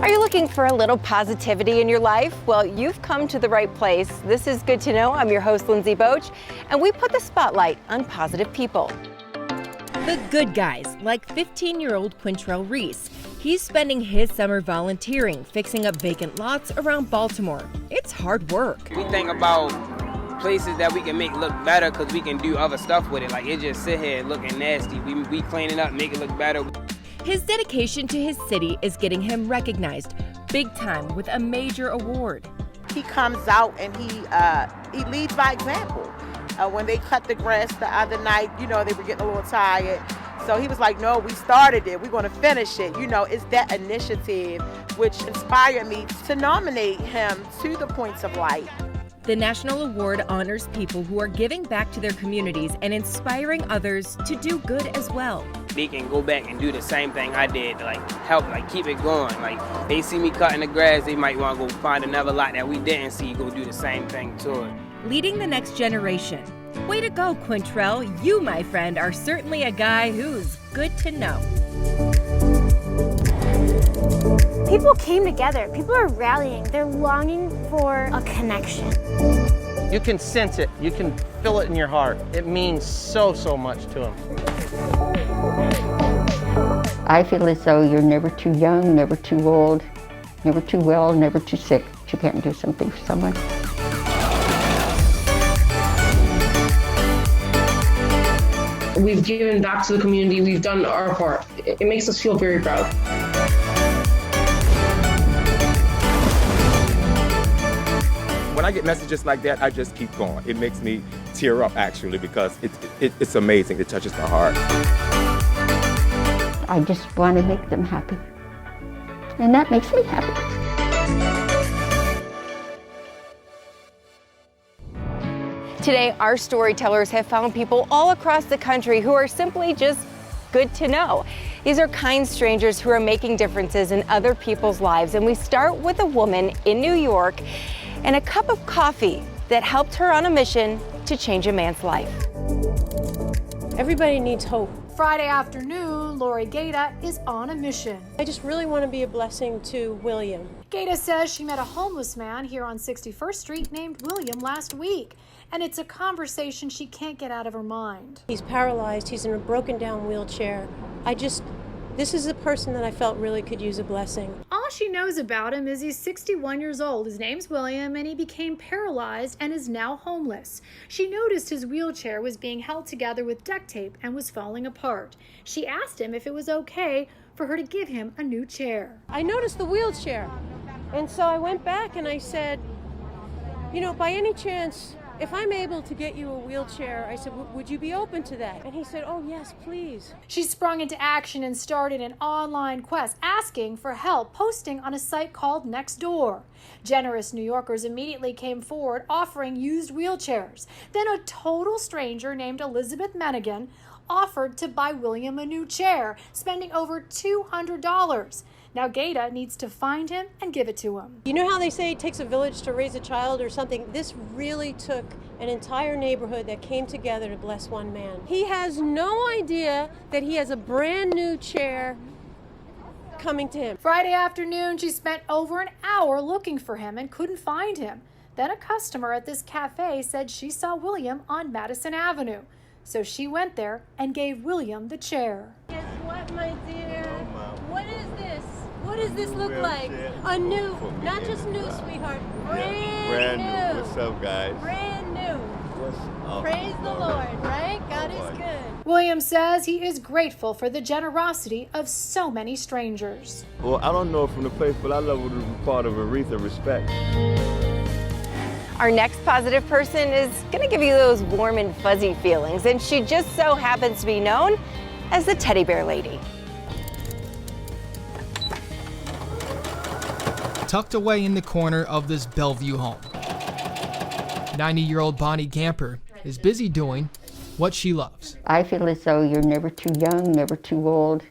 Are you looking for a little positivity in your life? Well, you've come to the right place. This is Good to Know. I'm your host, Lindsay Boach, and we put the spotlight on positive people. The good guys, like 15-year-old Quintrell Reese. He's spending his summer volunteering, fixing up vacant lots around Baltimore. It's hard work. We think about places that we can make look better because we can do other stuff with it. Like, it just sit here looking nasty. We clean it up, make it look better. His dedication to his city is getting him recognized big time with a major award. He comes out and he leads by example. When they cut the grass the other night, they were getting a little tired. So he was like, no, we started it. We're going to finish it. It's that initiative which inspired me to nominate him to the Points of Light. The National Award honors people who are giving back to their communities and inspiring others to do good as well. They can go back and do the same thing I did, help, keep it going. They see me cutting the grass, they might want to go find another lot that we didn't see, go do the same thing to it. Leading the next generation. Way to go, Quintrell. You, my friend, are certainly a guy who's good to know. People came together. People are rallying. They're longing for a connection. You can sense it. You can feel it in your heart. It means so much to them. I feel as though you're never too young, never too old, never too well, never too sick. You can't do something for someone. We've given back to the community. We've done our part. It makes us feel very proud. When I get messages like that, I just keep going. It makes me tear up, actually, because it's amazing. It touches my heart. I just want to make them happy. And that makes me happy. Today, our storytellers have found people all across the country who are simply just good to know. These are kind strangers who are making differences in other people's lives. And we start with a woman in New York and a cup of coffee that helped her on a mission to change a man's life. Everybody needs hope. Friday afternoon, Lori Gaeta is on a mission. I just really want to be a blessing to William. Gaeta says she met a homeless man here on 61st Street named William last week, and it's a conversation she can't get out of her mind. He's paralyzed. He's in a broken down wheelchair. This is a person that I felt really could use a blessing. All she knows about him is he's 61 years old. His name's William, and he became paralyzed and is now homeless. She noticed his wheelchair was being held together with duct tape and was falling apart. She asked him if it was okay for her to give him a new chair. I noticed the wheelchair, and so I went back and I said, by any chance, if I'm able to get you a wheelchair, I said, would you be open to that? And he said, oh, yes, please. She sprung into action and started an online quest, asking for help, posting on a site called Nextdoor. Generous New Yorkers immediately came forward, offering used wheelchairs. Then a total stranger named Elizabeth Menigan offered to buy William a new chair, spending over $200. Now Gaeta needs to find him and give it to him. You know how they say it takes a village to raise a child or something? This really took an entire neighborhood that came together to bless one man. He has no idea that he has a brand new chair coming to him. Friday afternoon, she spent over an hour looking for him and couldn't find him. Then a customer at this cafe said she saw William on Madison Avenue. So she went there and gave William the chair. Guess what, my dear? What is this? What does this look like? A new, not just new, sweetheart, brand new. What's up, guys? Brand new. Praise the Lord, right? God is good. William says he is grateful for the generosity of so many strangers. Well, I don't know from the place, but I love it to be part of a wreath of respect. Our next positive person is going to give you those warm and fuzzy feelings, and she just so happens to be known as the Teddy Bear Lady. Tucked away in the corner of this Bellevue home, 90-year-old Bonnie Gamper is busy doing what she loves. I feel as though you're never too young, never too old,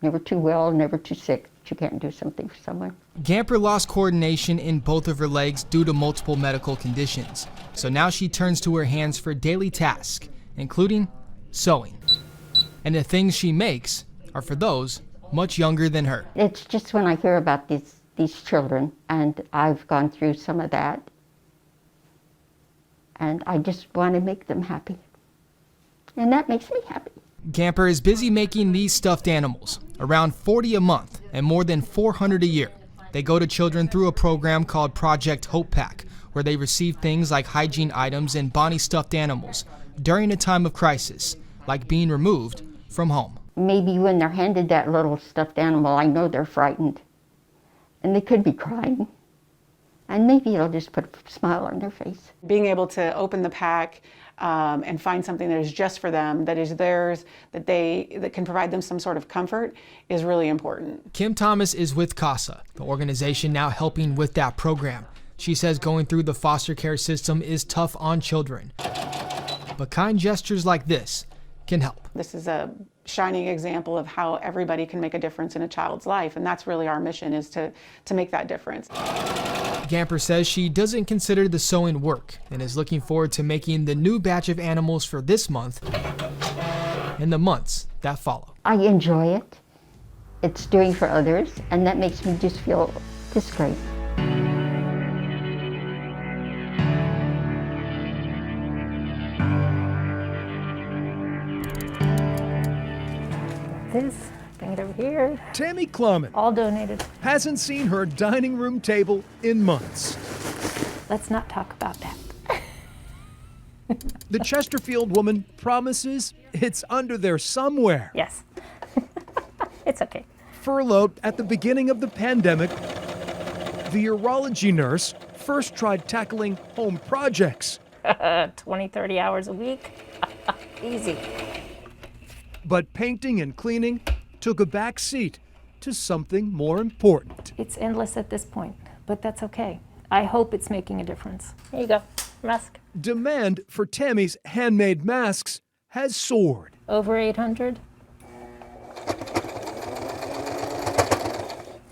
never too well, never too sick. You can't do something for someone. Gamper lost coordination in both of her legs due to multiple medical conditions. So now she turns to her hands for daily tasks, including sewing. And the things she makes are for those much younger than her. It's just when I hear about these these children, and I've gone through some of that. And I just want to make them happy. And that makes me happy. Gamper is busy making these stuffed animals, around 40 a month and more than 400 a year. They go to children through a program called Project Hope Pack, where they receive things like hygiene items and Bonnie stuffed animals during a time of crisis, like being removed from home. Maybe when they're handed that little stuffed animal, I know they're frightened. And they could be crying. And maybe it'll just put a smile on their face. Being able to open the pack and find something that is just for them, that is theirs, that can provide them some sort of comfort is really important. Kim Thomas is with CASA, the organization now helping with that program. She says going through the foster care system is tough on children. But kind gestures like this can help. This is a shining example of how everybody can make a difference in a child's life, and that's really our mission, is to make that difference. Gamper says she doesn't consider the sewing work and is looking forward to making the new batch of animals for this month and the months that follow. I enjoy it. It's doing for others, and that makes me just feel just great. This, bring it over here. Tammy Klumman. All donated. Hasn't seen her dining room table in months. Let's not talk about that. The Chesterfield woman promises it's under there somewhere. Yes. It's okay. Furloughed at the beginning of the pandemic, the urology nurse first tried tackling home projects. 20, 30 hours a week. Easy. But painting and cleaning took a back seat to something more important. It's endless at this point, but that's okay. I hope it's making a difference. Here you go, mask. Demand for Tammy's handmade masks has soared. Over 800.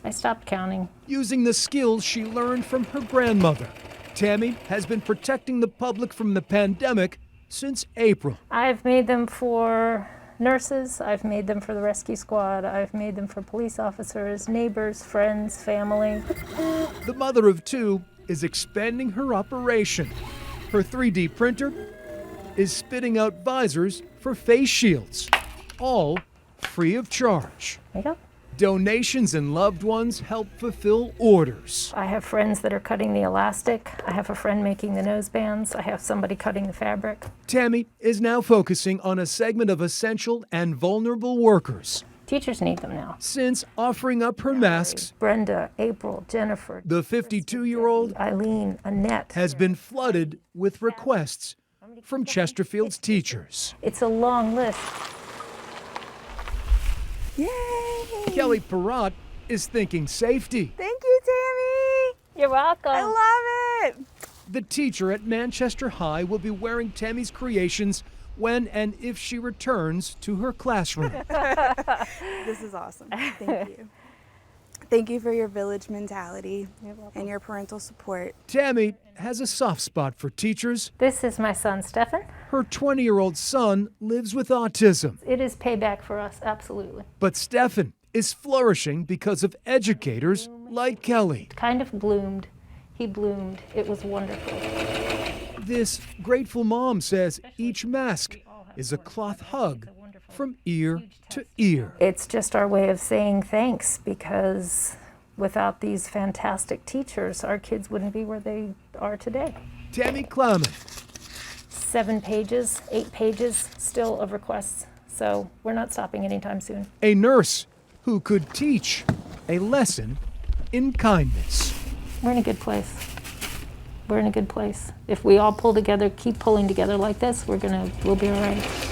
I stopped counting. Using the skills she learned from her grandmother, Tammy has been protecting the public from the pandemic since April. I've made them for nurses, I've made them for the rescue squad, I've made them for police officers, neighbors, friends, family. The mother of two is expanding her operation. Her 3D printer is spitting out visors for face shields, all free of charge. There you go. Donations and loved ones help fulfill orders. I have friends that are cutting the elastic. I have a friend making the nosebands. I have somebody cutting the fabric. Tammy is now focusing on a segment of essential and vulnerable workers. Teachers need them now. Since offering up her masks, Brenda, April, Jennifer, the 52-year-old Eileen, Annette has been flooded with requests from Chesterfield's teachers. It's a long list. Yay! Kelly Perrott is thinking safety. Thank you, Tammy. You're welcome. I love it. The teacher at Manchester High will be wearing Tammy's creations when and if she returns to her classroom. This is awesome. Thank you. Thank you for your village mentality and your parental support. Tammy has a soft spot for teachers. This is my son, Stefan. Her 20-year-old son lives with autism. It is payback for us, absolutely. But Stefan is flourishing because of educators like Kelly. Kind of bloomed. He bloomed. It was wonderful. This grateful mom says each mask is a cloth hug from ear to ear. It's just our way of saying thanks, because without these fantastic teachers, our kids wouldn't be where they are today. Tammy Klumman. 7 pages, 8 pages still of requests, so we're not stopping anytime soon. A nurse who could teach a lesson in kindness. We're in a good place. We're in a good place. If we all pull together, keep pulling together like this, we'll be all right.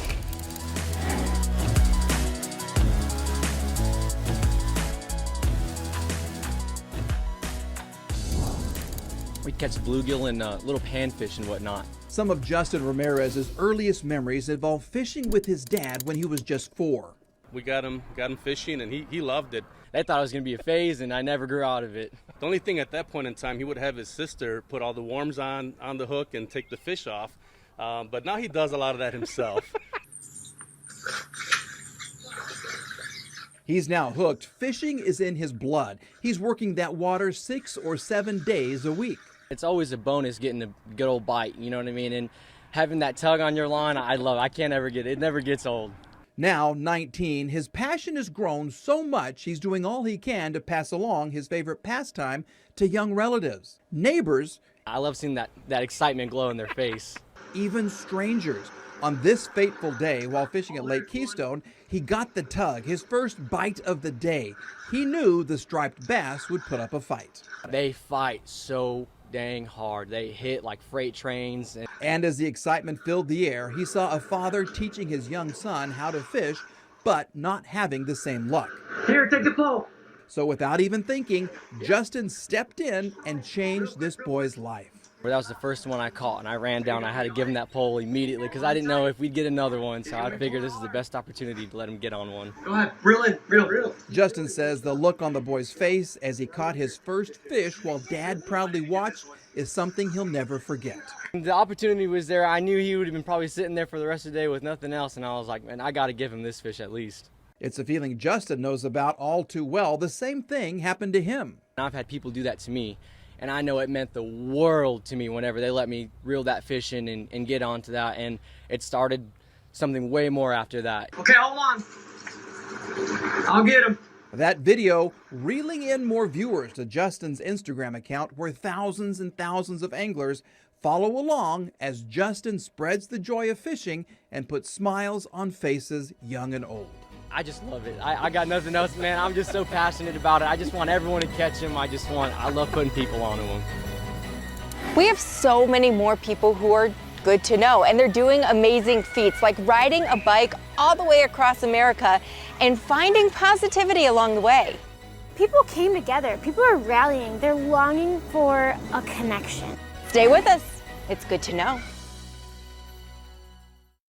We catch bluegill and little panfish and whatnot. Some of Justin Ramirez's earliest memories involve fishing with his dad when he was just 4. We got him fishing, and he loved it. They thought it was going to be a phase, and I never grew out of it. The only thing at that point in time, he would have his sister put all the worms on the hook and take the fish off. But now he does a lot of that himself. He's now hooked. Fishing is in his blood. He's working that water 6 or 7 days a week. It's always a bonus getting a good old bite, you know what I mean? And having that tug on your line, I love it. I can't ever get it. It never gets old. Now 19, his passion has grown so much he's doing all he can to pass along his favorite pastime to young relatives, neighbors. I love seeing that excitement glow in their face. Even strangers. On this fateful day, while fishing at Lake Keystone, he got the tug, his first bite of the day. He knew the striped bass would put up a fight. They fight so dang hard. They hit like freight trains. And as the excitement filled the air, he saw a father teaching his young son how to fish, but not having the same luck. Here, take the pole. So without even thinking, Justin stepped in and changed this boy's life. That was the first one I caught, and I ran down. I had to give him that pole immediately because I didn't know if we'd get another one, so I figured this is the best opportunity to let him get on one. Go ahead, reel in, reel. Justin says the look on the boy's face as he caught his first fish while Dad proudly watched is something he'll never forget. The opportunity was there. I knew he would have been probably sitting there for the rest of the day with nothing else, and I was like, man, I got to give him this fish at least. It's a feeling Justin knows about all too well. The same thing happened to him. I've had people do that to me, and I know it meant the world to me whenever they let me reel that fish in and get onto that, and it started something way more after that. Okay, hold on. I'll get him. That video reeling in more viewers to Justin's Instagram account, where thousands and thousands of anglers follow along as Justin spreads the joy of fishing and puts smiles on faces young and old. I just love it. I got nothing else, man. I'm just so passionate about it. I just want everyone to catch him. I love putting people onto him. We have so many more people who are good to know, and they're doing amazing feats like riding a bike all the way across America and finding positivity along the way. People came together. People are rallying. They're longing for a connection. Stay with us. It's good to know.